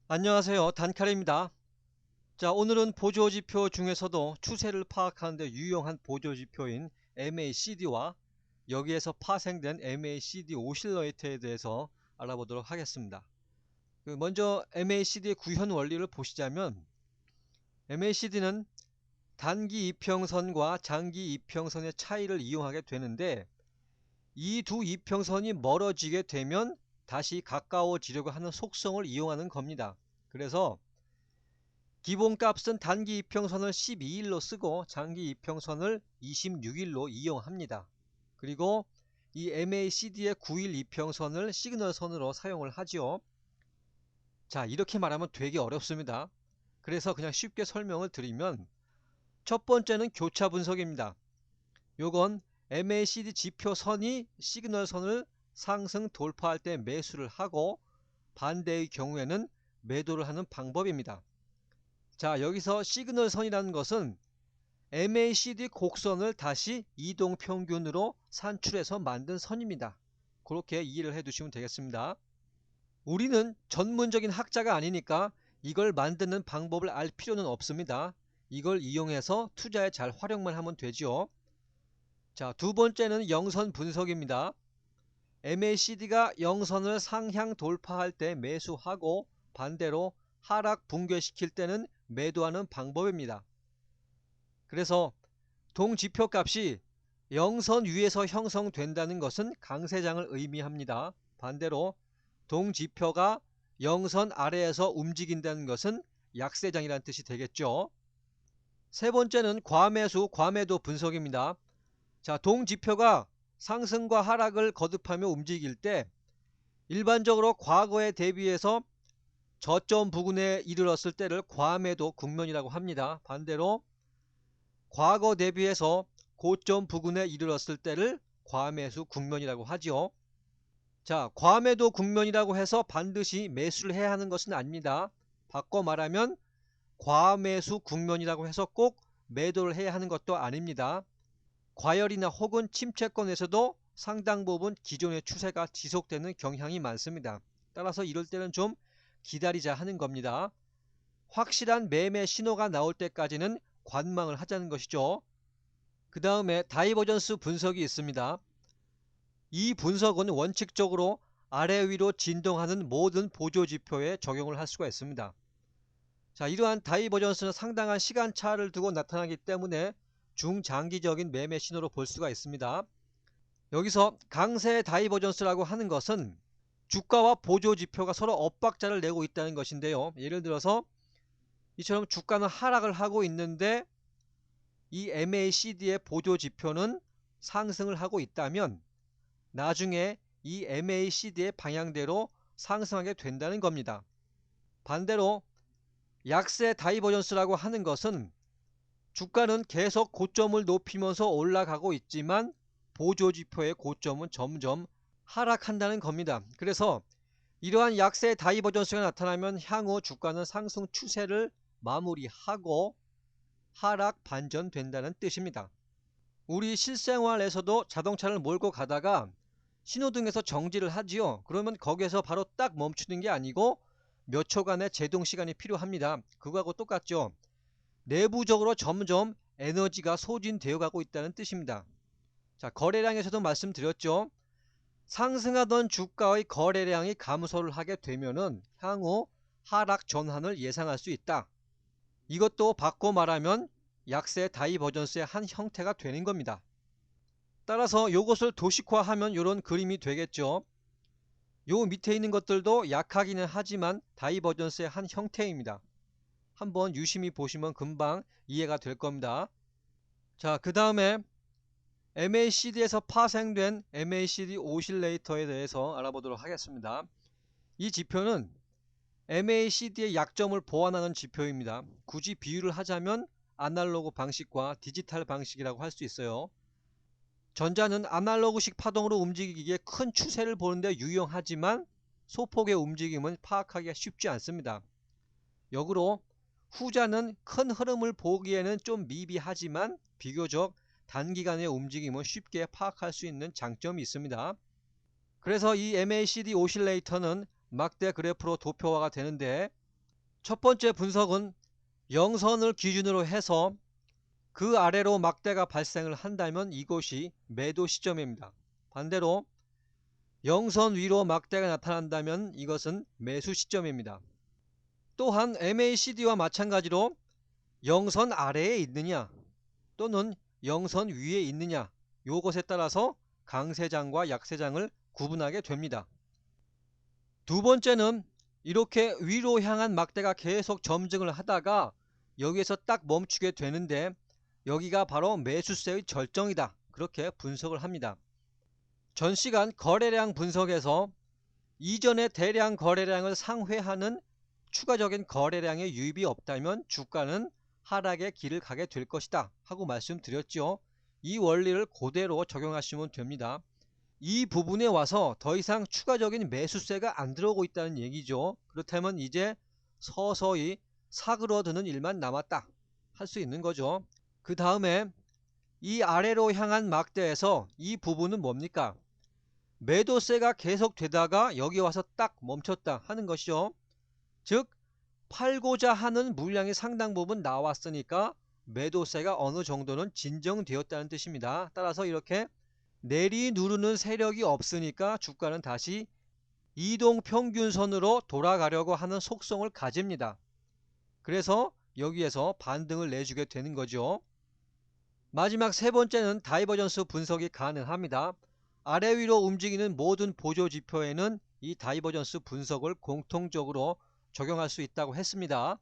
안녕하세요. 단칼입니다. 자, 오늘은 보조지표 중에서도 추세를 파악하는 데 유용한 보조지표인 MACD와 여기에서 파생된 MACD 오실러이터에 대해서 알아보도록 하겠습니다. 먼저 MACD의 구현 원리를 보시자면 MACD는 단기 이평선과 장기 이평선의 차이를 이용하게 되는데 이 두 이평선이 멀어지게 되면 다시 가까워지려고 하는 속성을 이용하는 겁니다. 그래서 기본값은 단기 이평선을 12일로 쓰고 장기 이평선을 26일로 이용합니다. 그리고 이 MACD의 9일 이평선을 시그널선으로 사용을 하죠. 자, 이렇게 말하면 되게 어렵습니다. 그래서 그냥 쉽게 설명을 드리면 첫 번째는 교차 분석입니다. 요건 MACD 지표선이 시그널선을 상승 돌파할 때 매수를 하고 반대의 경우에는 매도를 하는 방법입니다. 자, 여기서 시그널선이라는 것은 MACD 곡선을 다시 이동평균으로 산출해서 만든 선입니다. 그렇게 이해를 해 두시면 되겠습니다. 우리는 전문적인 학자가 아니니까 이걸 만드는 방법을 알 필요는 없습니다. 이걸 이용해서 투자에 잘 활용만 하면 되죠. 자, 두 번째는 영선 분석입니다. MACD가 영선을 상향 돌파할 때 매수하고 반대로 하락 붕괴시킬 때는 매도하는 방법입니다. 그래서 동지표값이 영선 위에서 형성된다는 것은 강세장을 의미합니다. 반대로 동지표가 영선 아래에서 움직인다는 것은 약세장이라는 뜻이 되겠죠. 세 번째는 과매수, 과매도 분석입니다. 자, 동지표가 상승과 하락을 거듭하며 움직일 때 일반적으로 과거에 대비해서 저점 부근에 이르렀을 때를 과매도 국면이라고 합니다. 반대로 과거 대비해서 고점 부근에 이르렀을 때를 과매수 국면이라고 하죠. 자, 과매도 국면이라고 해서 반드시 매수를 해야 하는 것은 아닙니다. 바꿔 말하면 과매수 국면이라고 해서 꼭 매도를 해야 하는 것도 아닙니다. 과열이나 혹은 침체권에서도 상당 부분 기존의 추세가 지속되는 경향이 많습니다. 따라서 이럴 때는 좀 기다리자 하는 겁니다. 확실한 매매 신호가 나올 때까지는 관망을 하자는 것이죠. 그 다음에 다이버전스 분석이 있습니다. 이 분석은 원칙적으로 아래 위로 진동하는 모든 보조지표에 적용을 할 수가 있습니다. 자, 이러한 다이버전스는 상당한 시간차를 두고 나타나기 때문에 중장기적인 매매 신호로 볼 수가 있습니다. 여기서 강세 다이버전스라고 하는 것은 주가와 보조지표가 서로 엇박자를 내고 있다는 것인데요. 예를 들어서 이처럼 주가는 하락을 하고 있는데 이 MACD의 보조지표는 상승을 하고 있다면 나중에 이 MACD의 방향대로 상승하게 된다는 겁니다. 반대로 약세 다이버전스라고 하는 것은 주가는 계속 고점을 높이면서 올라가고 있지만 보조지표의 고점은 점점 하락한다는 겁니다. 그래서 이러한 약세 다이버전스가 나타나면 향후 주가는 상승 추세를 마무리하고 하락 반전된다는 뜻입니다. 우리 실생활에서도 자동차를 몰고 가다가 신호등에서 정지를 하지요. 그러면 거기에서 바로 딱 멈추는 게 아니고 몇 초간의 제동 시간이 필요합니다. 그거하고 똑같죠. 내부적으로 점점 에너지가 소진되어 가고 있다는 뜻입니다. 자, 거래량에서도 말씀드렸죠. 상승하던 주가의 거래량이 감소를 하게 되면은 향후 하락 전환을 예상할 수 있다. 이것도 바꿔 말하면 약세 다이버전스의 한 형태가 되는 겁니다. 따라서 이것을 도식화하면 이런 그림이 되겠죠. 요 밑에 있는 것들도 약하기는 하지만 다이버전스의 한 형태입니다. 한번 유심히 보시면 금방 이해가 될 겁니다. 자, 그 다음에 MACD에서 파생된 MACD 오실레이터에 대해서 알아보도록 하겠습니다. 이 지표는 MACD의 약점을 보완하는 지표입니다. 굳이 비유를 하자면 아날로그 방식과 디지털 방식이라고 할 수 있어요. 전자는 아날로그식 파동으로 움직이기에 큰 추세를 보는데 유용하지만 소폭의 움직임은 파악하기가 쉽지 않습니다. 역으로 후자는 큰 흐름을 보기에는 좀 미비하지만 비교적 단기간의 움직임을 쉽게 파악할 수 있는 장점이 있습니다. 그래서 이 MACD 오실레이터는 막대 그래프로 도표화가 되는데 첫 번째 분석은 영선을 기준으로 해서 그 아래로 막대가 발생을 한다면 이곳이 매도 시점입니다. 반대로 영선 위로 막대가 나타난다면 이것은 매수 시점입니다. 또한 MACD와 마찬가지로 영선 아래에 있느냐 또는 영선 위에 있느냐 요것에 따라서 강세장과 약세장을 구분하게 됩니다. 두 번째는 이렇게 위로 향한 막대가 계속 점증을 하다가 여기에서 딱 멈추게 되는데 여기가 바로 매수세의 절정이다. 그렇게 분석을 합니다. 전시간 거래량 분석에서 이전의 대량 거래량을 상회하는 추가적인 거래량의 유입이 없다면 주가는 하락의 길을 가게 될 것이다 하고 말씀드렸죠. 이 원리를 그대로 적용하시면 됩니다. 이 부분에 와서 더 이상 추가적인 매수세가 안 들어오고 있다는 얘기죠. 그렇다면 이제 서서히 사그러드는 일만 남았다 할 수 있는 거죠. 그 다음에 이 아래로 향한 막대에서 이 부분은 뭡니까? 매도세가 계속 되다가 여기 와서 딱 멈췄다 하는 것이죠. 즉 팔고자 하는 물량이 상당 부분 나왔으니까 매도세가 어느 정도는 진정되었다는 뜻입니다. 따라서 이렇게 내리 누르는 세력이 없으니까 주가는 다시 이동평균선으로 돌아가려고 하는 속성을 가집니다. 그래서 여기에서 반등을 내주게 되는 거죠. 마지막 세 번째는 다이버전스 분석이 가능합니다. 아래 위로 움직이는 모든 보조지표에는 이 다이버전스 분석을 공통적으로 적용할 수 있다고 했습니다.